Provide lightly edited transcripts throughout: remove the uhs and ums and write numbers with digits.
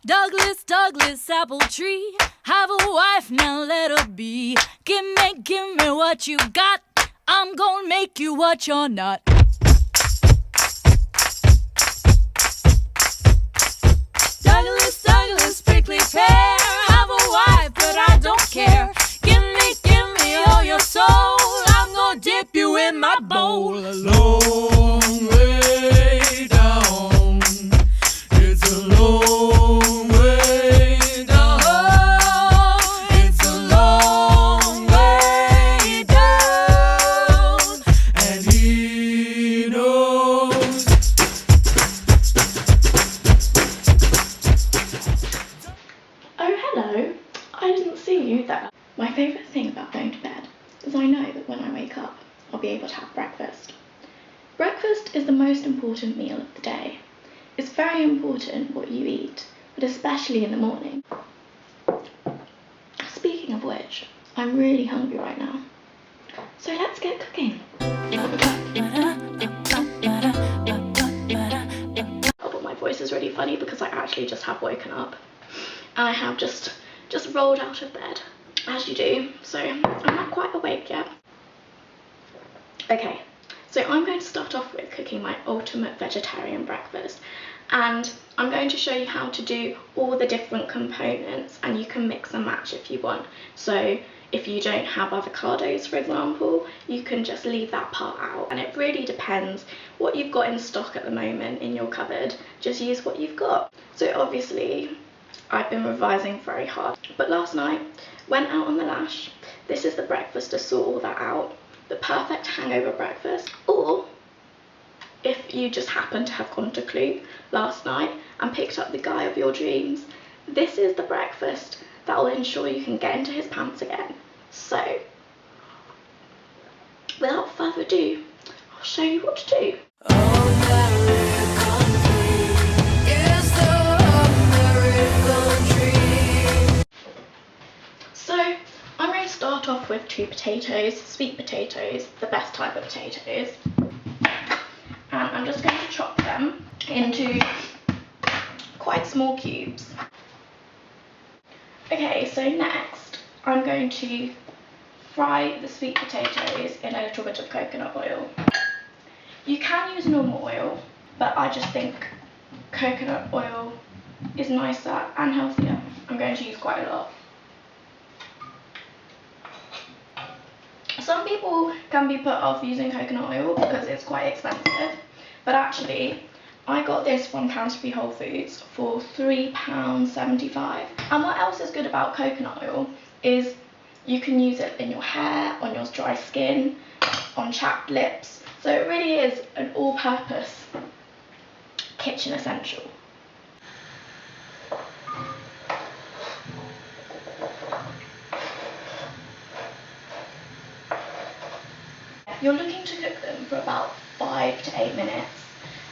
Douglas, Douglas, apple tree. Have a wife, now let her be. Give me what you got. I'm gonna make you what you're not. Douglas, Douglas, prickly pear. Have a wife, but I don't care. Give me all your soul. I'm gonna dip you in my bowl. A long way down. It's a long way down. It's a long way down. And he knows. Oh, hello. I didn't see you there. My favourite thing about going to bed is I know that when I wake up, I'll be able to have breakfast. Breakfast is the most important meal of the day. It's very important what you eat, but especially in the morning. Speaking of which, I'm really hungry right now. So let's get cooking. Oh, but my voice is really funny because I actually just have woken up. And I have just rolled out of bed, as you do, so I'm not quite awake yet. Okay, so I'm going to start off with cooking my ultimate vegetarian breakfast, and I'm going to show you how to do all the different components, and you can mix and match if you want. So if you don't have avocados, for example, you can just leave that part out, and it really depends what you've got in stock at the moment in your cupboard. Just use what you've got. So obviously I've been revising very hard, but last night went out on the lash. This is the breakfast to sort all that out. The perfect hangover breakfast. Or if you just happen to have gone to Clue last night and picked up the guy of your dreams, this is the breakfast that will ensure you can get into his pants again. So without further ado, I'll show you what to do. Start off with 2 potatoes, sweet potatoes, the best type of potatoes, and I'm just going to chop them into quite small cubes. Okay, so next I'm going to fry the sweet potatoes in a little bit of coconut oil. You can use normal oil, but I just think coconut oil is nicer and healthier. I'm going to use quite a lot. Some people can be put off using coconut oil because it's quite expensive, but actually I got this from Canterbury Whole Foods for £3.75. And what else is good about coconut oil is you can use it in your hair, on your dry skin, on chapped lips. So it really is an all-purpose kitchen essential. You're looking to cook them for about 5 to 8 minutes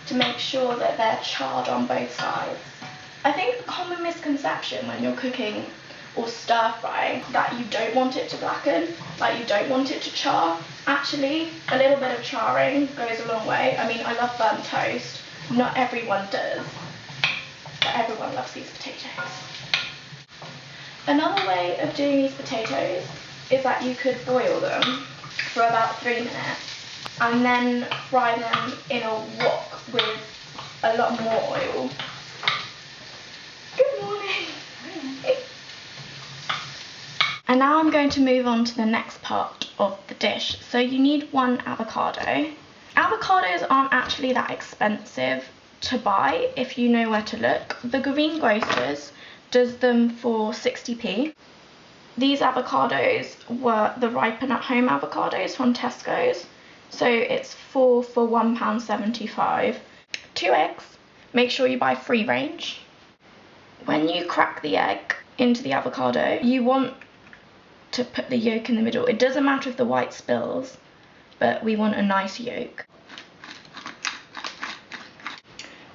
to make sure that they're charred on both sides. I think a common misconception when you're cooking or stir frying that you don't want it to blacken, like you don't want it to char. Actually, a little bit of charring goes a long way. I mean, I love burnt toast. Not everyone does, but everyone loves these potatoes. Another way of doing these potatoes is that you could boil them for about 3 minutes and then fry them in a wok with a lot more oil. Good morning. And now I'm going to move on to the next part of the dish. So you need 1 avocado. Avocados aren't actually that expensive to buy if you know where to look. The Green Grocers does them for 60p. These avocados were the Ripen at Home avocados from Tesco's. So it's 4 for £1.75. 2 eggs. Make sure you buy free range. When you crack the egg into the avocado, you want to put the yolk in the middle. It doesn't matter if the white spills, but we want a nice yolk.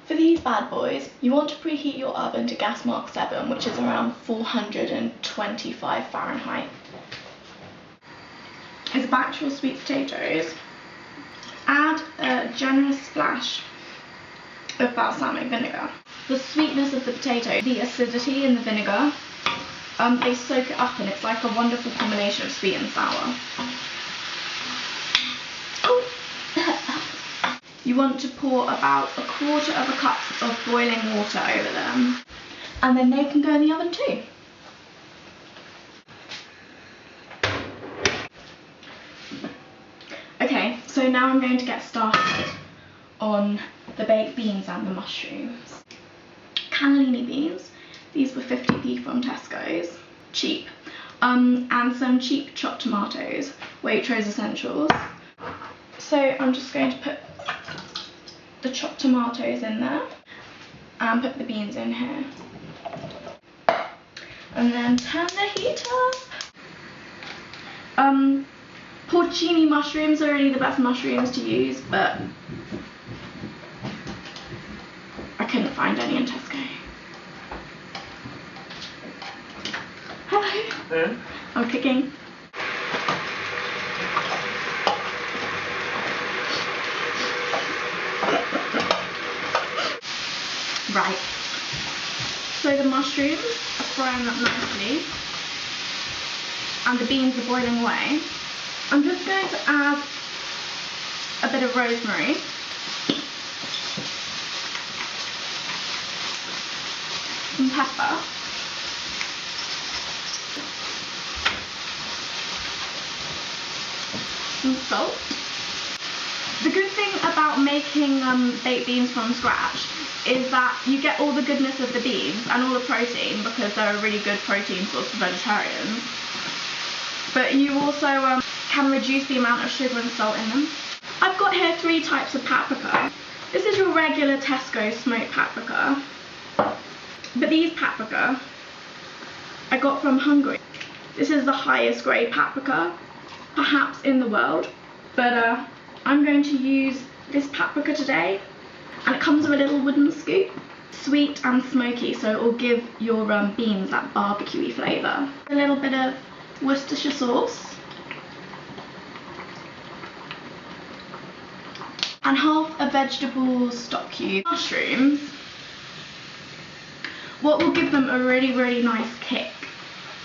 For these bad boys, you want to preheat your oven to gas mark 7, which is around 425 Fahrenheit. As back to your sweet potatoes, add a generous splash of balsamic vinegar. the sweetness of the potato, the acidity in the vinegar, they soak it up and it's like a wonderful combination of sweet and sour. You want to pour about 1/4 of a cup of boiling water over them, and then they can go in the oven too. Okay, so now I'm going to get started on the baked beans and the mushrooms. Cannellini beans, these were 50p from Tesco's, cheap, and some cheap chopped tomatoes, Waitrose Essentials. So I'm just going to put the chopped tomatoes in there and put the beans in here. And then turn the heat up. Porcini mushrooms are really the best mushrooms to use, but I couldn't find any in Tesco. Hello. Yeah. I'm cooking. Right. So the mushrooms are frying up nicely, and the beans are boiling away. I'm just going to add a bit of rosemary. Some pepper. Some salt. The good thing about making baked beans from scratch is that you get all the goodness of the beans and all the protein, because they're a really good protein source for vegetarians. But you also can reduce the amount of sugar and salt in them. I've got here 3 types of paprika. This is your regular Tesco smoked paprika. But these paprika I got from Hungary. This is the highest grade paprika, perhaps in the world. But I'm going to use this paprika today, and it comes with a little wooden scoop. Sweet and smoky, so it will give your beans that barbecue-y flavour. A little bit of Worcestershire sauce. And half a vegetable stock cube. Mushrooms. What will give them a really, really nice kick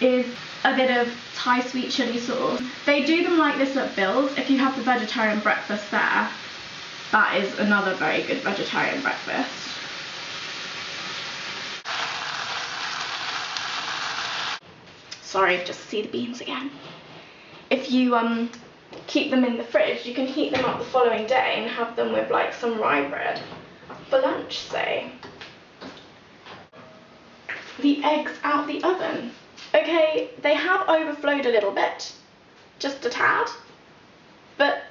is a bit of Thai sweet chilli sauce. They do them like this at Bill's. If you have the vegetarian breakfast there, that is another very good vegetarian breakfast. Sorry, just see the beans again. If you keep them in the fridge, you can heat them up the following day and have them with like some rye bread for lunch, say. The eggs out the oven. Okay, they have overflowed a little bit, just a tad, but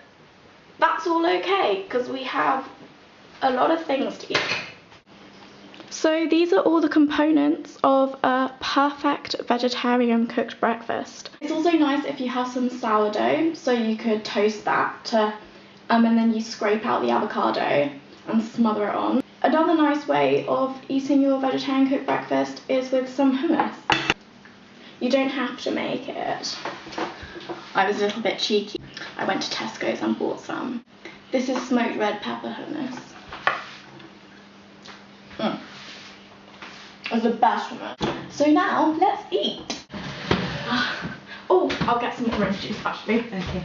that's all okay because we have a lot of things to eat. So these are all the components of a perfect vegetarian cooked breakfast. It's also nice if you have some sourdough, so you could toast that and then you scrape out the avocado and smother it on. Another nice way of eating your vegetarian cooked breakfast is with some hummus. You don't have to make it. I was a little bit cheeky. I went to Tesco's and bought some. This is smoked red pepper hummus. It's the best hummus. So now, let's eat. Oh, I'll get some orange juice actually. Okay.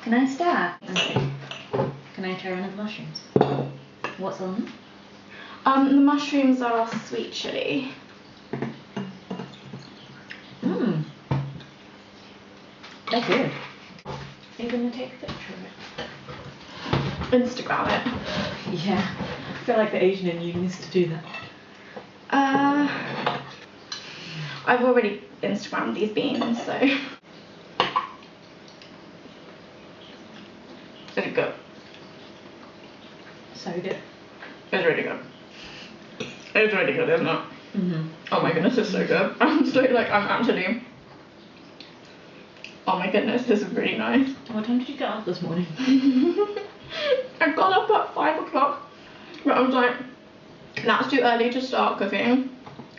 Can I start? Okay. Can I try one of the mushrooms? What's on them? The mushrooms are sweet chilli. They're good. Are you going to take a picture of it? Instagram it. Yeah. I feel like the Asian in you needs to do that. I've already Instagrammed these beans, so. It's good. So good. It's really good. It's really good, isn't it? Mm-hmm. Oh my goodness, it's so good. I'm actually. Oh my goodness, this is really nice. What time did you get up this morning? I got up at 5 o'clock, but I was like, that's too early to start cooking.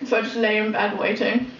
So I just lay in bed waiting.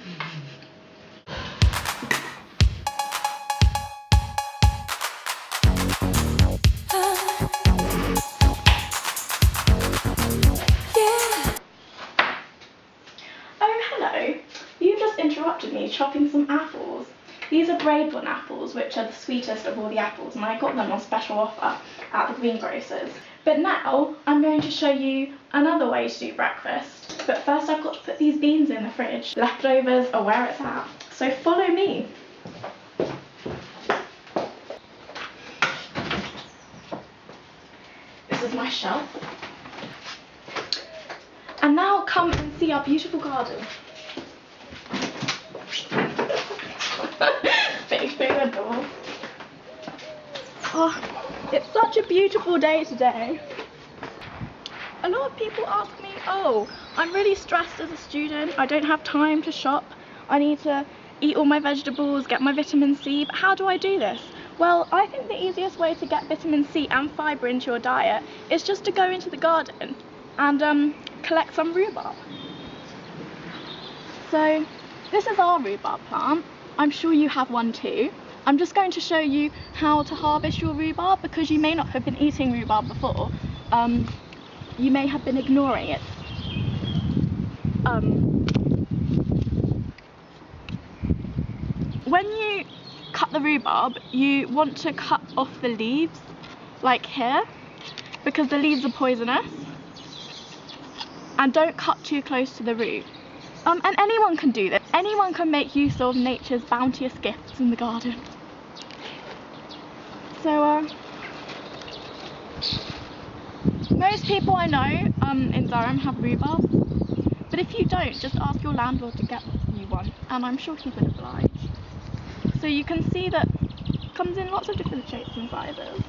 grade 1 apples, which are the sweetest of all the apples, and I got them on special offer at the greengrocers. But now I'm going to show you another way to do breakfast. But first I've got to put these beans in the fridge. Leftovers are where it's at. So follow me. This is my shelf. And now come and see our beautiful garden. Big finger door. Oh, it's such a beautiful day today. A lot of people ask me, oh, I'm really stressed as a student. I don't have time to shop. I need to eat all my vegetables, get my vitamin C. But how do I do this? Well, I think the easiest way to get vitamin C and fibre into your diet is just to go into the garden and collect some rhubarb. So this is our rhubarb plant. I'm sure you have one too. I'm just going to show you how to harvest your rhubarb, because you may not have been eating rhubarb before. You may have been ignoring it. When you cut the rhubarb, you want to cut off the leaves, like here, because the leaves are poisonous. And don't cut too close to the root. And anyone can do this. Anyone can make use of nature's bounteous gifts in the garden. So, most people I know in Durham have rhubarb. But if you don't, just ask your landlord to get you one, and I'm sure he would oblige. So you can see that it comes in lots of different shapes and sizes.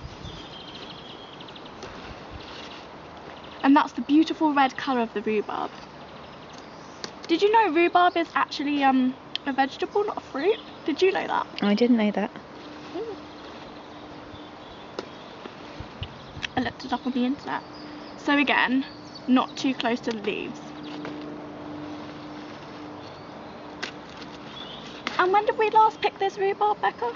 And that's the beautiful red colour of the rhubarb. Did you know rhubarb is actually a vegetable, not a fruit? Did you know that? I didn't know that. I looked it up on the internet. So again, not too close to the leaves. And when did we last pick this rhubarb, Becca?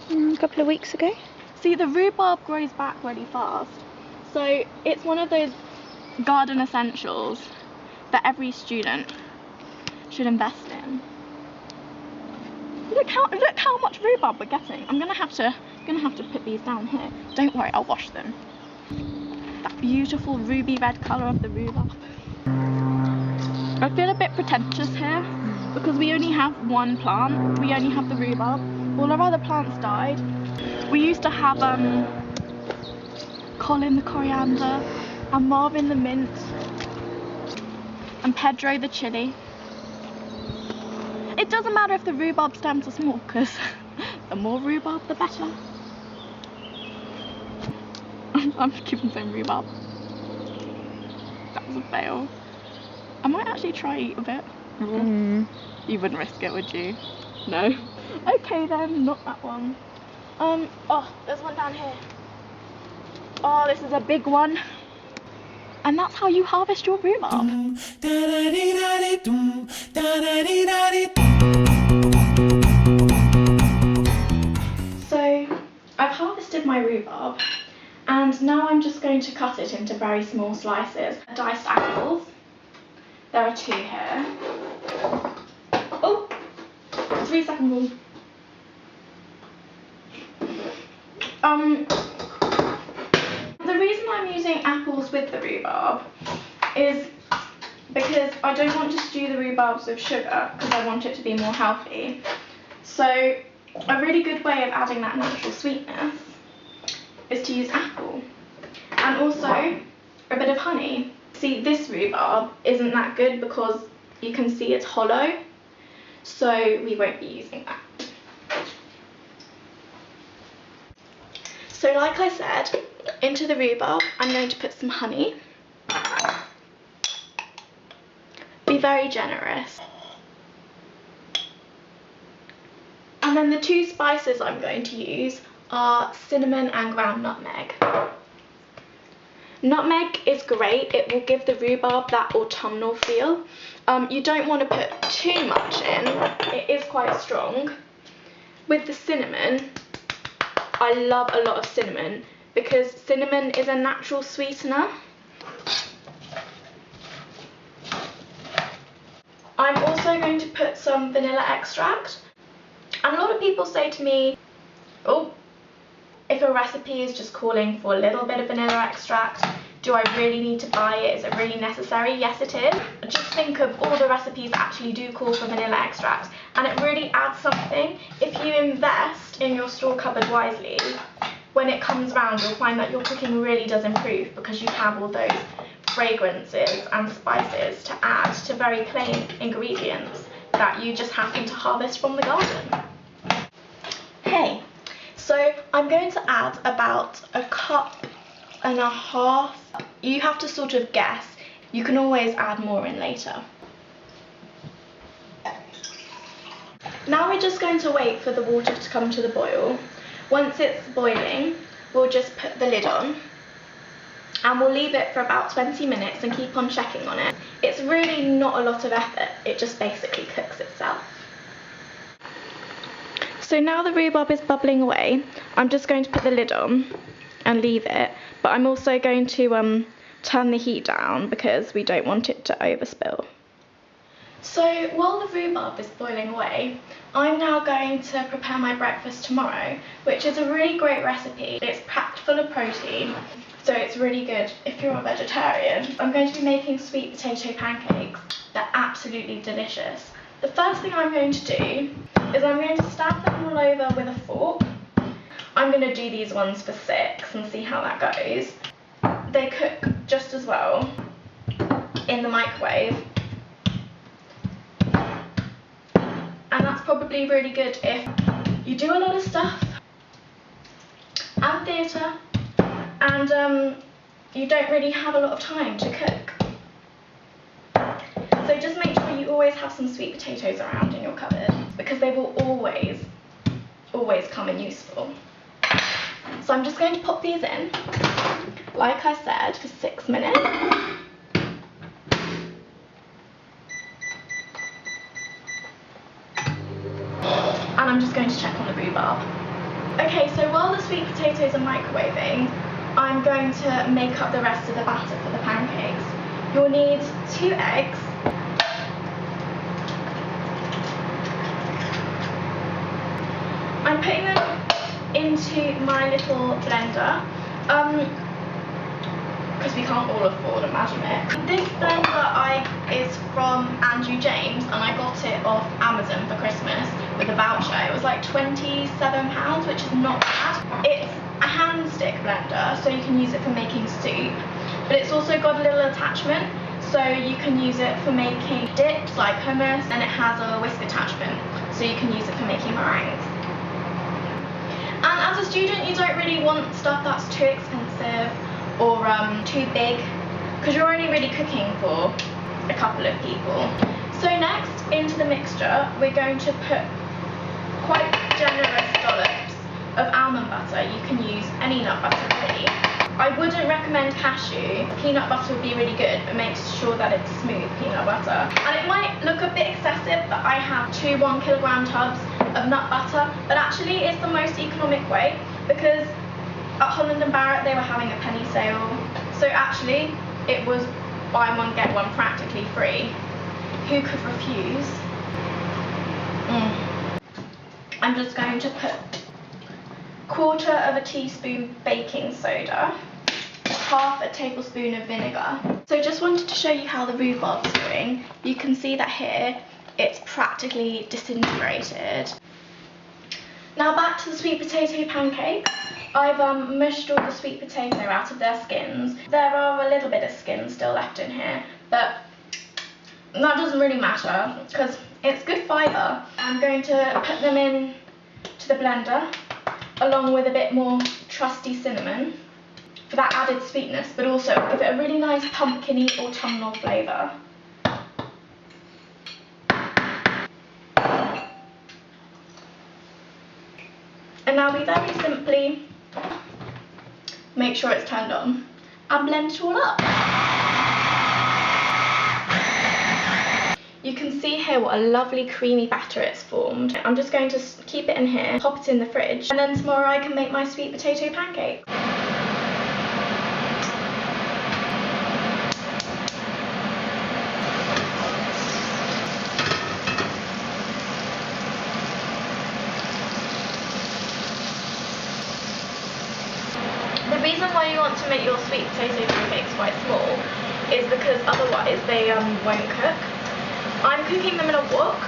A couple of weeks ago. See, the rhubarb grows back really fast. So it's one of those garden essentials that every student should invest in. Look how much rhubarb we're getting. I'm gonna have to put these down here. Don't worry, I'll wash them. That beautiful ruby red colour of the rhubarb. I feel a bit pretentious here because we only have one plant. We only have the rhubarb. All our other plants died. We used to have Colin the coriander, and Marvin the mint, and Pedro the chilli. It doesn't matter if the rhubarb stems are small, because the more rhubarb the better. I'm keeping saying rhubarb. That was a fail. I might actually try eat a bit. You wouldn't risk it, would you? No. Okay then, not that one. Oh, there's one down here. Oh, this is a big one. And that's how you harvest your rhubarb. So, I've harvested my rhubarb, and now I'm just going to cut it into very small slices. Diced apples. There are 2 here. Oh, 3-second rule. The reason I'm using apples with the rhubarb is because I don't want to stew the rhubarbs with sugar, because I want it to be more healthy. So a really good way of adding that natural sweetness is to use apple. And also a bit of honey. See, this rhubarb isn't that good because you can see it's hollow, so we won't be using that. So like I said, into the rhubarb I'm going to put some honey. Be very generous. And then the 2 spices I'm going to use are cinnamon and ground nutmeg. Nutmeg is great, it will give the rhubarb that autumnal feel. You don't want to put too much in, it is quite strong. With the cinnamon, I love a lot of cinnamon because cinnamon is a natural sweetener. I'm also going to put some vanilla extract. And a lot of people say to me, oh, if a recipe is just calling for a little bit of vanilla extract, do I really need to buy it? Is it really necessary? Yes, it is. Just think of all the recipes that actually do call for vanilla extract, and it really adds something. If you invest in your store cupboard wisely, when it comes round, you'll find that your cooking really does improve because you have all those fragrances and spices to add to very plain ingredients that you just happen to harvest from the garden. Hey, so I'm going to add about 1.5 cups. You have to sort of guess. You can always add more in later. Now we're just going to wait for the water to come to the boil. Once it's boiling, we'll just put the lid on and we'll leave it for about 20 minutes and keep on checking on it. It's really not a lot of effort, it just basically cooks itself. So now the rhubarb is bubbling away, I'm just going to put the lid on and leave it, but I'm also going to turn the heat down because we don't want it to overspill. So while the rhubarb is boiling away, I'm now going to prepare my breakfast tomorrow, which is a really great recipe. It's packed full of protein, so it's really good if you're a vegetarian. I'm going to be making sweet potato pancakes. They're absolutely delicious. The first thing I'm going to do is I'm going to stab them all over with a fork. I'm going to do these ones for 6 and see how that goes. They cook just as well in the microwave. And that's probably really good if you do a lot of stuff and theatre and you don't really have a lot of time to cook. So just make sure you always have some sweet potatoes around in your cupboard because they will always come in useful. So I'm just going to pop these in, like I said, for 6 minutes. And I'm just going to check on the rhubarb. Okay, so while the sweet potatoes are microwaving, I'm going to make up the rest of the batter for the pancakes. You'll need 2 eggs, I'm putting them into my little blender, because we can't all afford a Magic. This blender is from Andrew James and I got it off Amazon for Christmas with a voucher. It was like £27, which is not bad. It's a hand stick blender, so you can use it for making soup, but it's also got a little attachment, so you can use it for making dips like hummus, and it has a whisk attachment, so you can use it for making meringues. And as a student, you don't really want stuff that's too expensive or too big, because you're only really cooking for a couple of people. So next, into the mixture, we're going to put quite generous dollops of almond butter. You can use any nut butter really. I wouldn't recommend cashew. Peanut butter would be really good, but make sure that it's smooth peanut butter. And it might look a bit excessive, but I have 2 1kg tubs of nut butter, but actually it's the most economic way, because at Holland & Barrett they were having a penny sale, so actually it was buy one get one practically free. Who could refuse? I'm just going to put 1/4 teaspoon baking soda, 1/2 tablespoon of vinegar. So just wanted to show you how the rhubarb's doing. You can see that here it's practically disintegrated. Now back to the sweet potato pancakes. I've mushed all the sweet potato out of their skins. There are a little bit of skin still left in here, but that doesn't really matter because it's good fibre. I'm going to put them in to the blender along with a bit more trusty cinnamon for that added sweetness, but also give it a really nice pumpkin-y autumnal flavour. And now we very simply make sure it's turned on and blend it all up. You can see here what a lovely creamy batter it's formed. I'm just going to keep it in here, pop it in the fridge, and then tomorrow I can make my sweet potato pancake. The reason why you want to make your sweet potato pancakes quite small is because otherwise they won't cook. I'm cooking them in a wok,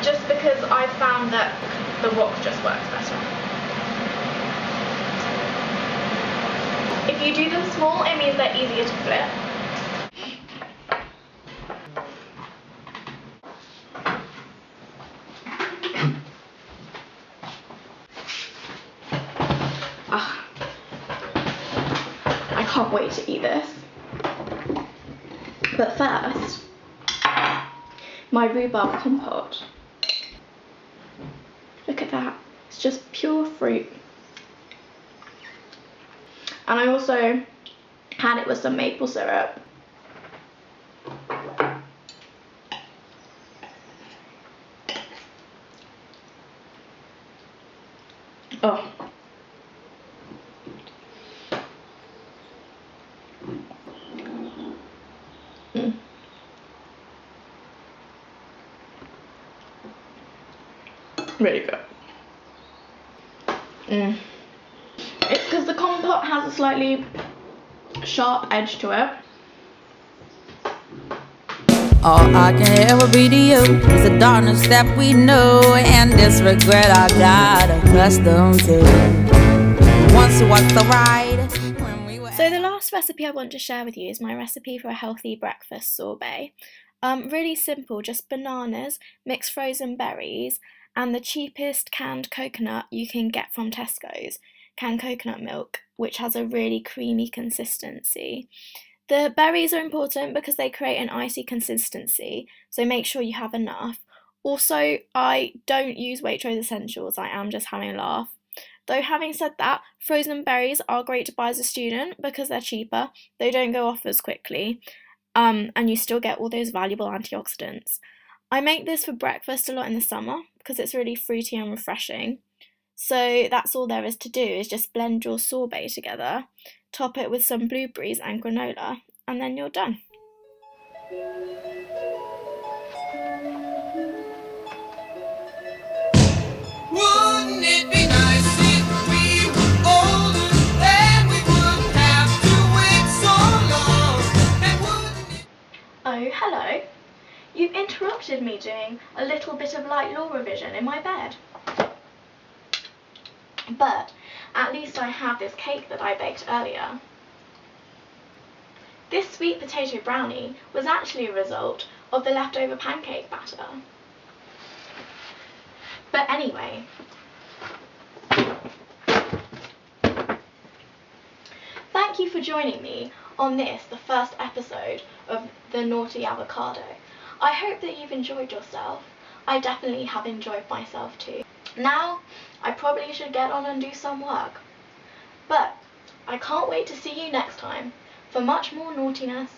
just because I found that the wok just works better. If you do them small, it means they're easier to flip. I can't wait to eat this. But first, my rhubarb compote. Look at that, it's just pure fruit. And I also had it with some maple syrup. Oh. Really good. It's because the compote has a slightly sharp edge to it. All I can ever be to you is the darkness that we know, and this regret I got accustomed to. Once was the ride when we were. So the last recipe I want to share with you is my recipe for a healthy breakfast sorbet. Really simple, just bananas, mixed frozen berries, and the cheapest canned coconut you can get from Tesco's, canned coconut milk, which has a really creamy consistency. The berries are important because they create an icy consistency, so make sure you have enough. Also, I don't use Waitrose Essentials, I am just having a laugh. Though having said that, frozen berries are great to buy as a student because they're cheaper, they don't go off as quickly, and you still get all those valuable antioxidants. I make this for breakfast a lot in the summer because it's really fruity and refreshing. So that's all there is to do, is just blend your sorbet together, top it with some blueberries and granola, and then you're done. Wouldn't it be nice if we were older, then we wouldn't have to wait so long? And wouldn't it... Oh, hello. You've interrupted me doing a little bit of light law revision in my bed. But at least I have this cake that I baked earlier. This sweet potato brownie was actually a result of the leftover pancake batter. But anyway, thank you for joining me on this, the first episode of the Naughty Avocado. I hope that you've enjoyed yourself. I definitely have enjoyed myself too. Now, I probably should get on and do some work. But I can't wait to see you next time for much more naughtiness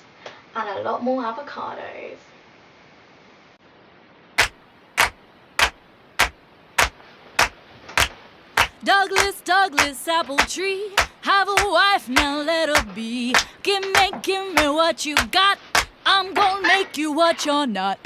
and a lot more avocados. Douglas, Douglas, apple tree, have a wife, now let her be. Give me what you got, I'm gonna make you what you're not.